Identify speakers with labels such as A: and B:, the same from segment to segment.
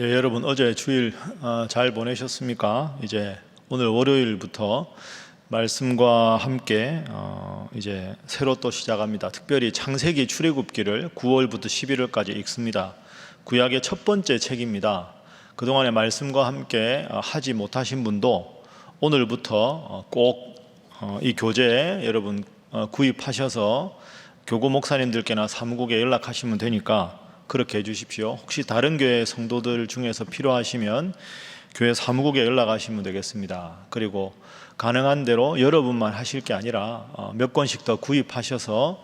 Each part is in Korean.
A: 예, 여러분 어제 주일 잘 보내셨습니까? 이제 오늘 월요일부터 말씀과 함께 이제 새로 또 시작합니다. 특별히 창세기 출애굽기를 9월부터 11월까지 읽습니다. 구약의 첫 번째 책입니다. 그동안에 말씀과 함께 하지 못하신 분도 오늘부터 꼭 이 교재에 여러분 구입하셔서 교구 목사님들께나 사무국에 연락하시면 되니까 그렇게 해주십시오. 혹시 다른 교회 성도들 중에서 필요하시면 교회 사무국에 연락하시면 되겠습니다. 그리고 가능한 대로 여러분만 하실 게 아니라 몇 권씩 더 구입하셔서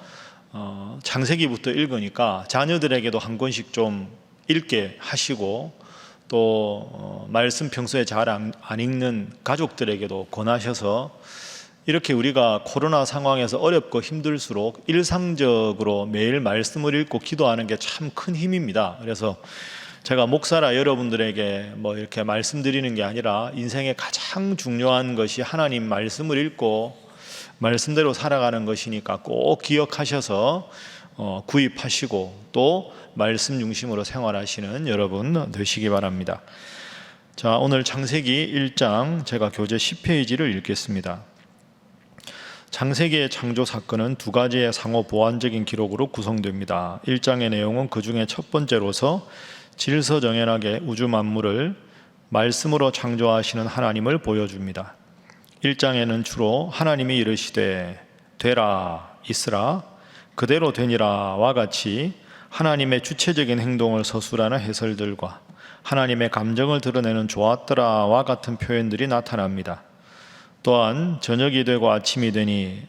A: 창세기부터 읽으니까 자녀들에게도 한 권씩 좀 읽게 하시고 또 말씀 평소에 잘 안 읽는 가족들에게도 권하셔서 이렇게 우리가 코로나 상황에서 어렵고 힘들수록 일상적으로 매일 말씀을 읽고 기도하는 게 참 큰 힘입니다. 그래서 제가 목사라 여러분들에게 뭐 이렇게 말씀드리는 게 아니라 인생의 가장 중요한 것이 하나님 말씀을 읽고 말씀대로 살아가는 것이니까 꼭 기억하셔서 구입하시고 또 말씀 중심으로 생활하시는 여러분 되시기 바랍니다. 자, 오늘 창세기 1장 제가 교재 10페이지를 읽겠습니다. 창세기의 창조 사건은 두 가지의 상호 보완적인 기록으로 구성됩니다. 1장의 내용은 그 중에 첫 번째로서 질서정연하게 우주 만물을 말씀으로 창조하시는 하나님을 보여줍니다. 1장에는 주로 하나님이 이르시되 되라 있으라 그대로 되니라와 같이 하나님의 주체적인 행동을 서술하는 해설들과 하나님의 감정을 드러내는 좋았더라와 같은 표현들이 나타납니다. 또한 저녁이 되고 아침이 되니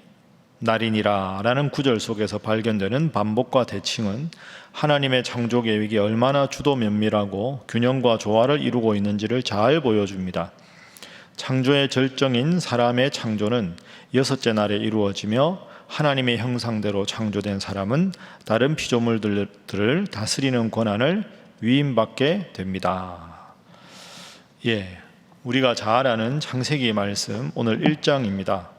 A: 날이니라 라는 구절 속에서 발견되는 반복과 대칭은 하나님의 창조 계획이 얼마나 주도 면밀하고 균형과 조화를 이루고 있는지를 잘 보여줍니다. 창조의 절정인 사람의 창조는 여섯째 날에 이루어지며 하나님의 형상대로 창조된 사람은 다른 피조물들을 다스리는 권한을 위임받게 됩니다. 우리가 잘 아는 창세기 말씀 오늘 1장입니다.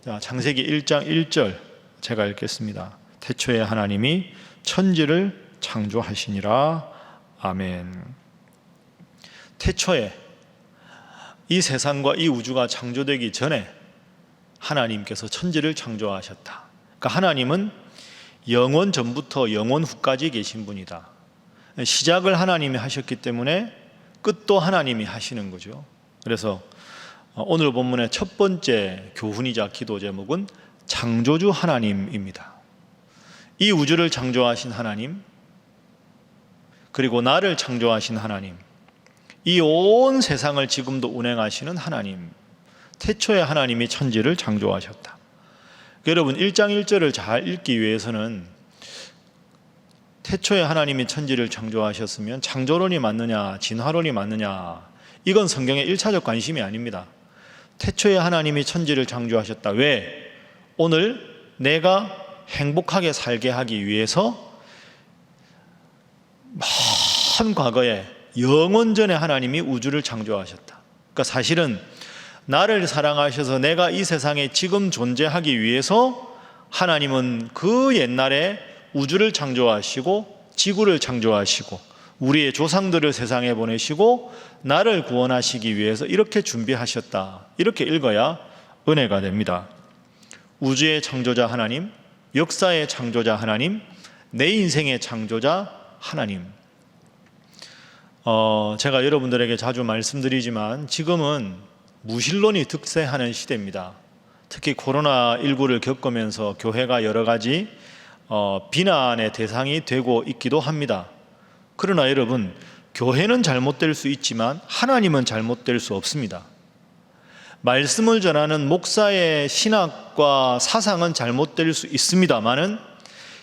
A: 자, 창세기 1장 1절 제가 읽겠습니다. 태초에 하나님이 천지를 창조하시니라. 아멘. 태초에 이 세상과 이 우주가 창조되기 전에 하나님께서 천지를 창조하셨다. 그러니까 하나님은 영원 전부터 영원 후까지 계신 분이다. 시작을 하나님이 하셨기 때문에 끝도 하나님이 하시는 거죠. 그래서 오늘 본문의 첫 번째 교훈이자 기도 제목은 창조주 하나님입니다. 이 우주를 창조하신 하나님, 그리고 나를 창조하신 하나님, 이 온 세상을 지금도 운행하시는 하나님, 태초에 하나님이 천지를 창조하셨다. 여러분 1장 1절을 잘 읽기 위해서는 태초에 하나님이 천지를 창조하셨으면 창조론이 맞느냐 진화론이 맞느냐, 이건 성경의 1차적 관심이 아닙니다. 태초에 하나님이 천지를 창조하셨다. 왜? 오늘 내가 행복하게 살게 하기 위해서 먼 과거에 영원 전에 하나님이 우주를 창조하셨다. 그러니까 사실은 나를 사랑하셔서 내가 이 세상에 지금 존재하기 위해서 하나님은 그 옛날에 우주를 창조하시고 지구를 창조하시고 우리의 조상들을 세상에 보내시고 나를 구원하시기 위해서 이렇게 준비하셨다. 이렇게 읽어야 은혜가 됩니다. 우주의 창조자 하나님, 역사의 창조자 하나님, 내 인생의 창조자 하나님. 제가 여러분들에게 자주 말씀드리지만 지금은 무신론이 득세하는 시대입니다. 특히 코로나19를 겪으면서 교회가 여러 가지 비난의 대상이 되고 있기도 합니다. 그러나 여러분, 교회는 잘못될 수 있지만 하나님은 잘못될 수 없습니다. 말씀을 전하는 목사의 신학과 사상은 잘못될 수 있습니다만은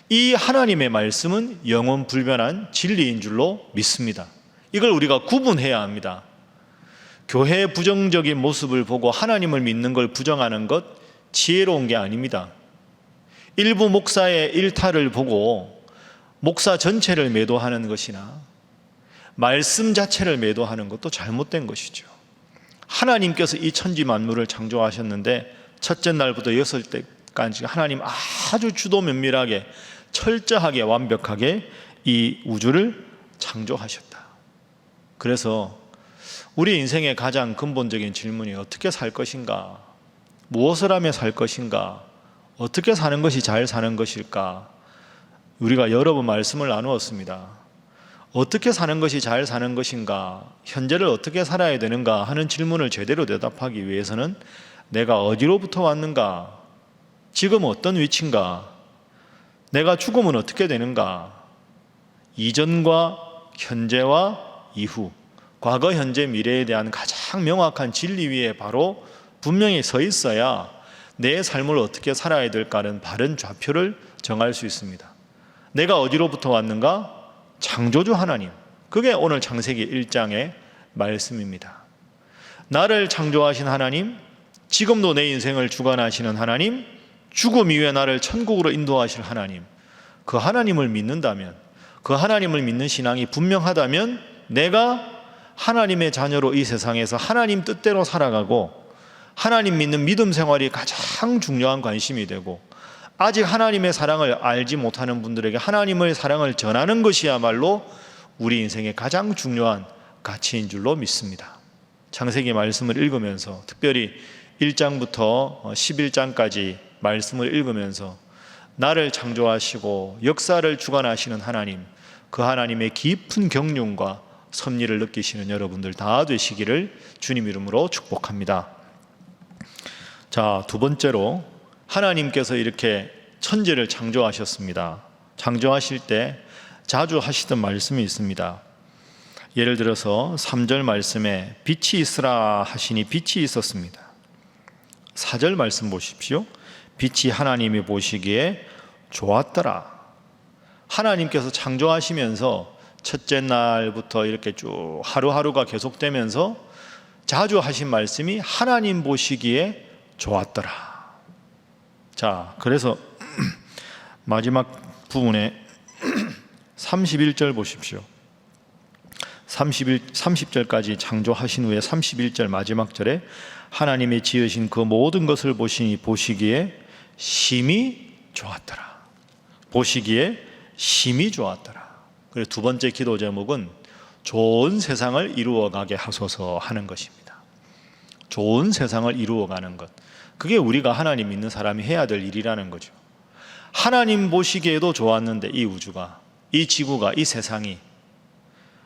A: 이 하나님의 말씀은 영원 불변한 진리인 줄로 믿습니다. 이걸 우리가 구분해야 합니다. 교회의 부정적인 모습을 보고 하나님을 믿는 걸 부정하는 것 지혜로운 게 아닙니다. 일부 목사의 일탈을 보고 목사 전체를 매도하는 것이나 말씀 자체를 매도하는 것도 잘못된 것이죠. 하나님께서 이 천지 만물을 창조하셨는데 첫째 날부터 여섯째까지 하나님 아주 주도 면밀하게 철저하게 완벽하게 이 우주를 창조하셨다. 그래서 우리 인생의 가장 근본적인 질문이 어떻게 살 것인가? 무엇을 하며 살 것인가? 어떻게 사는 것이 잘 사는 것일까? 우리가 여러 번 말씀을 나누었습니다. 어떻게 사는 것이 잘 사는 것인가? 현재를 어떻게 살아야 되는가? 하는 질문을 제대로 대답하기 위해서는 내가 어디로부터 왔는가? 지금 어떤 위치인가? 내가 죽으면 어떻게 되는가? 이전과 현재와 이후, 과거, 현재, 미래에 대한 가장 명확한 진리 위에 바로 분명히 서 있어야 내 삶을 어떻게 살아야 될까는 바른 좌표를 정할 수 있습니다. 내가 어디로부터 왔는가? 창조주 하나님. 그게 오늘 창세기 1장의 말씀입니다. 나를 창조하신 하나님, 지금도 내 인생을 주관하시는 하나님, 죽음 이후에 나를 천국으로 인도하실 하나님, 그 하나님을 믿는다면, 그 하나님을 믿는 신앙이 분명하다면 내가 하나님의 자녀로 이 세상에서 하나님 뜻대로 살아가고 하나님 믿는 믿음 생활이 가장 중요한 관심이 되고, 아직 하나님의 사랑을 알지 못하는 분들에게 하나님의 사랑을 전하는 것이야말로 우리 인생의 가장 중요한 가치인 줄로 믿습니다. 창세기 말씀을 읽으면서, 특별히 1장부터 11장까지 말씀을 읽으면서 나를 창조하시고 역사를 주관하시는 하나님, 그 하나님의 깊은 경륜과 섭리를 느끼시는 여러분들 다 되시기를 주님 이름으로 축복합니다. 자, 두 번째로 하나님께서 이렇게 천지를 창조하셨습니다. 창조하실 때 자주 하시던 말씀이 있습니다. 예를 들어서 3절 말씀에 빛이 있으라 하시니 빛이 있었습니다. 4절 말씀 보십시오. 빛이 하나님이 보시기에 좋았더라. 하나님께서 창조하시면서 첫째 날부터 이렇게 쭉 하루하루가 계속되면서 자주 하신 말씀이 하나님 보시기에 좋았더라. 자, 그래서 마지막 부분에 31절 보십시오. 30절까지 창조하신 후에 31절 마지막 절에 하나님이 지으신 그 모든 것을 보시기에 심히 좋았더라. 보시기에 심히 좋았더라. 그래서 두 번째 기도 제목은 좋은 세상을 이루어가게 하소서 하는 것입니다. 좋은 세상을 이루어가는 것, 그게 우리가 하나님 믿는 사람이 해야 될 일이라는 거죠. 하나님 보시기에도 좋았는데 이 우주가, 이 지구가, 이 세상이,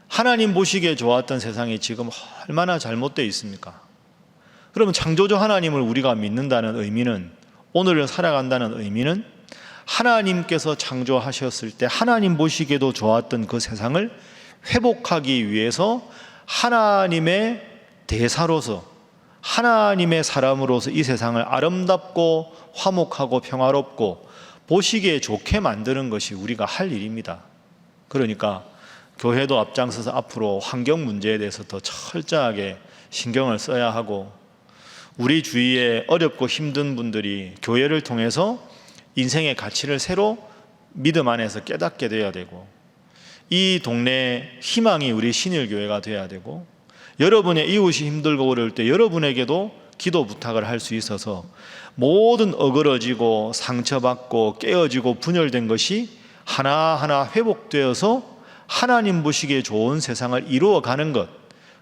A: 하나님 보시기에 좋았던 세상이 지금 얼마나 잘못되어 있습니까? 그러면 창조주 하나님을 우리가 믿는다는 의미는, 오늘을 살아간다는 의미는 하나님께서 창조하셨을 때 하나님 보시기에도 좋았던 그 세상을 회복하기 위해서 하나님의 대사로서, 하나님의 사람으로서 이 세상을 아름답고 화목하고 평화롭고 보시기에 좋게 만드는 것이 우리가 할 일입니다. 그러니까 교회도 앞장서서 앞으로 환경 문제에 대해서 더 철저하게 신경을 써야 하고, 우리 주위에 어렵고 힘든 분들이 교회를 통해서 인생의 가치를 새로 믿음 안에서 깨닫게 돼야 되고, 이 동네 희망이 우리 신일교회가 돼야 되고, 여러분의 이웃이 힘들고 어려울 때 여러분에게도 기도 부탁을 할 수 있어서 모든 어그러지고 상처받고 깨어지고 분열된 것이 하나하나 회복되어서 하나님 보시기에 좋은 세상을 이루어가는 것,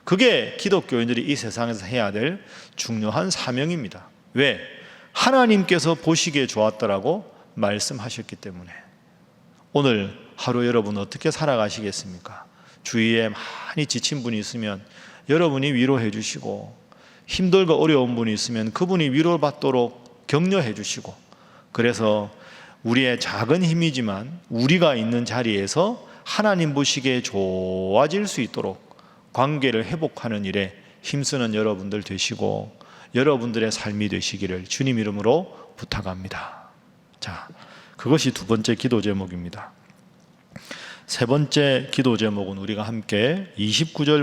A: 그게 기독교인들이 이 세상에서 해야 될 중요한 사명입니다. 왜? 하나님께서 보시기에 좋았더라고 말씀하셨기 때문에. 오늘 하루 여러분 어떻게 살아가시겠습니까? 주위에 많이 지친 분이 있으면 여러분이 위로해 주시고, 힘들고 어려운 분이 있으면 그분이 위로받도록 격려해 주시고, 그래서 우리의 작은 힘이지만 우리가 있는 자리에서 하나님 보시기에 좋아질 수 있도록 관계를 회복하는 일에 힘쓰는 여러분들 되시고, 여러분들의 삶이 되시기를 주님 이름으로 부탁합니다. 자, 그것이 두 번째 기도 제목입니다. 세 번째 기도 제목은 우리가 함께 28절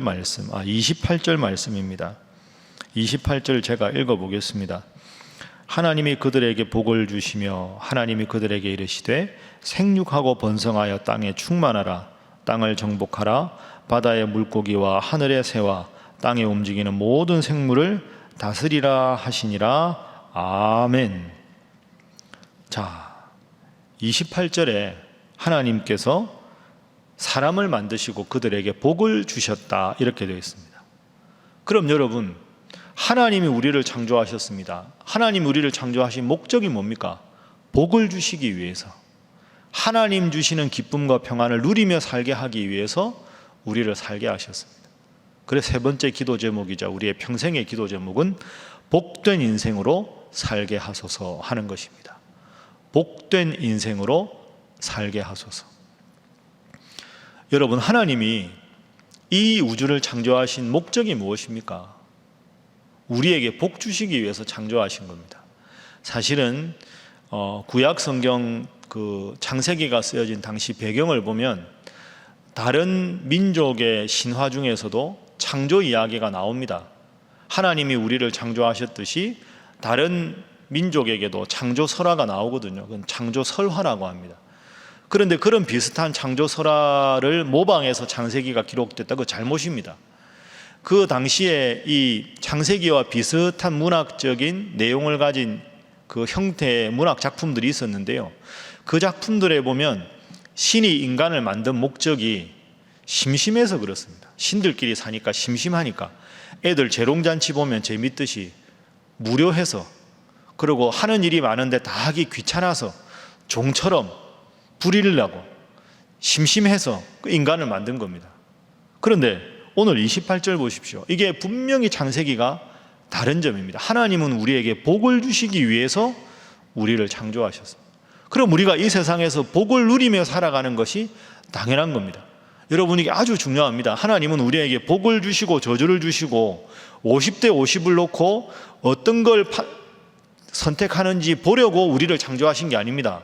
A: 말씀입니다. 28절 제가 읽어보겠습니다. 하나님이 그들에게 복을 주시며 하나님이 그들에게 이르시되 생육하고 번성하여 땅에 충만하라. 땅을 정복하라. 바다의 물고기와 하늘의 새와 땅에 움직이는 모든 생물을 다스리라 하시니라. 아멘. 자, 28절에 하나님께서 사람을 만드시고 그들에게 복을 주셨다 이렇게 되어 있습니다. 그럼 여러분, 하나님이 우리를 창조하셨습니다. 하나님이 우리를 창조하신 목적이 뭡니까? 복을 주시기 위해서, 하나님 주시는 기쁨과 평안을 누리며 살게 하기 위해서 우리를 살게 하셨습니다. 그래서 세 번째 기도 제목이자 우리의 평생의 기도 제목은 복된 인생으로 살게 하소서 하는 것입니다. 복된 인생으로 살게 하소서. 여러분, 하나님이 이 우주를 창조하신 목적이 무엇입니까? 우리에게 복 주시기 위해서 창조하신 겁니다. 사실은 구약 성경 그 창세기가 쓰여진 당시 배경을 보면 다른 민족의 신화 중에서도 창조 이야기가 나옵니다. 하나님이 우리를 창조하셨듯이 다른 민족에게도 창조 설화가 나오거든요. 그건 창조 설화라고 합니다. 그런데 그런 비슷한 창조 설화를 모방해서 창세기가 기록됐다. 그거 잘못입니다. 그 당시에 이 창세기와 비슷한 문학적인 내용을 가진 그 형태의 문학 작품들이 있었는데요. 그 작품들에 보면 신이 인간을 만든 목적이 심심해서 그렇습니다. 신들끼리 사니까 심심하니까 애들 재롱잔치 보면 재밌듯이 무료해서, 그리고 하는 일이 많은데 다 하기 귀찮아서 종처럼 부리려고 심심해서 그 인간을 만든 겁니다. 그런데 오늘 28절 보십시오. 이게 분명히 창세기가 다른 점입니다. 하나님은 우리에게 복을 주시기 위해서 우리를 창조하셨습니다. 그럼 우리가 이 세상에서 복을 누리며 살아가는 것이 당연한 겁니다. 여러분, 이게 아주 중요합니다. 하나님은 우리에게 복을 주시고 저주를 주시고 50대 50을 놓고 어떤 걸 선택하는지 보려고 우리를 창조하신 게 아닙니다.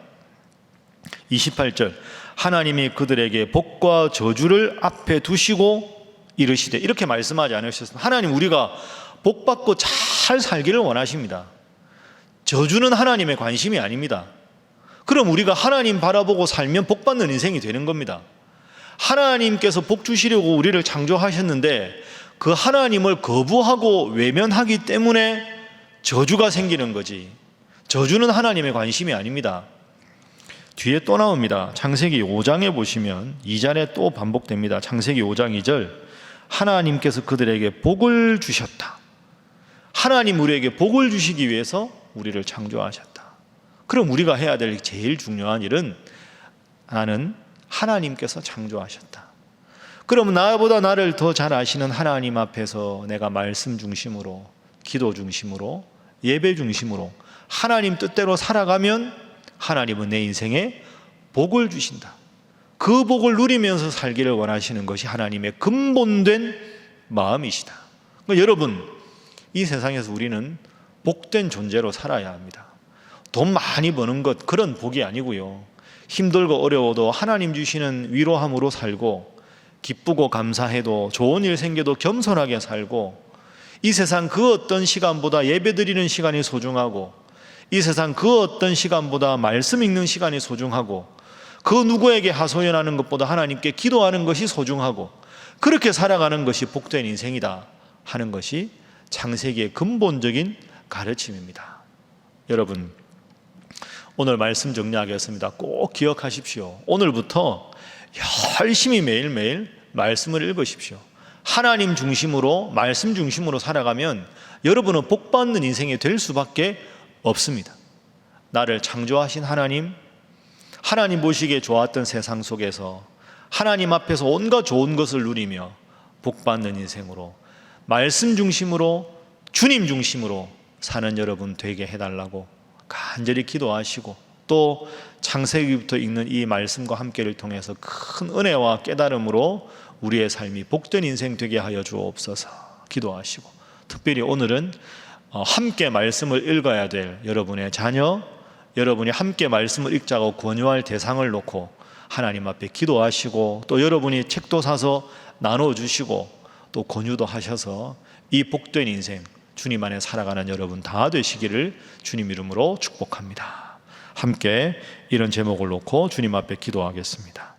A: 28절, 하나님이 그들에게 복과 저주를 앞에 두시고 이르시되, 이렇게 말씀하지 않으셨습니다. 하나님, 우리가 복받고 잘 살기를 원하십니다. 저주는 하나님의 관심이 아닙니다. 그럼 우리가 하나님 바라보고 살면 복받는 인생이 되는 겁니다. 하나님께서 복 주시려고 우리를 창조하셨는데 그 하나님을 거부하고 외면하기 때문에 저주가 생기는 거지, 저주는 하나님의 관심이 아닙니다. 뒤에 또 나옵니다. 창세기 5장에 보시면 2절에 또 반복됩니다. 창세기 5장 2절, 하나님께서 그들에게 복을 주셨다. 하나님 우리에게 복을 주시기 위해서 우리를 창조하셨다. 그럼 우리가 해야 될 제일 중요한 일은, 나는 하나님께서 창조하셨다. 그럼 나보다 나를 더 잘 아시는 하나님 앞에서 내가 말씀 중심으로, 기도 중심으로, 예배 중심으로 하나님 뜻대로 살아가면 하나님은 내 인생에 복을 주신다. 그 복을 누리면서 살기를 원하시는 것이 하나님의 근본된 마음이시다. 그러니까 여러분, 이 세상에서 우리는 복된 존재로 살아야 합니다. 돈 많이 버는 것, 그런 복이 아니고요. 힘들고 어려워도 하나님 주시는 위로함으로 살고, 기쁘고 감사해도 좋은 일 생겨도 겸손하게 살고, 이 세상 그 어떤 시간보다 예배드리는 시간이 소중하고, 이 세상 그 어떤 시간보다 말씀 읽는 시간이 소중하고, 그 누구에게 하소연하는 것보다 하나님께 기도하는 것이 소중하고, 그렇게 살아가는 것이 복된 인생이다 하는 것이 창세기의 근본적인 가르침입니다. 여러분, 오늘 말씀 정리하겠습니다. 꼭 기억하십시오. 오늘부터 열심히 매일매일 말씀을 읽으십시오. 하나님 중심으로, 말씀 중심으로 살아가면 여러분은 복받는 인생이 될 수밖에 없습니다. 나를 창조하신 하나님, 하나님 보시기에 좋았던 세상 속에서 하나님 앞에서 온갖 좋은 것을 누리며 복받는 인생으로, 말씀 중심으로, 주님 중심으로 사는 여러분 되게 해달라고 간절히 기도하시고, 또 창세기부터 읽는 이 말씀과 함께를 통해서 큰 은혜와 깨달음으로 우리의 삶이 복된 인생 되게 하여 주옵소서 기도하시고, 특별히 오늘은 함께 말씀을 읽어야 될 여러분의 자녀, 여러분이 함께 말씀을 읽자고 권유할 대상을 놓고 하나님 앞에 기도하시고, 또 여러분이 책도 사서 나눠주시고 또 권유도 하셔서 이 복된 인생 주님 안에 살아가는 여러분 다 되시기를 주님 이름으로 축복합니다. 함께 이런 제목을 놓고 주님 앞에 기도하겠습니다.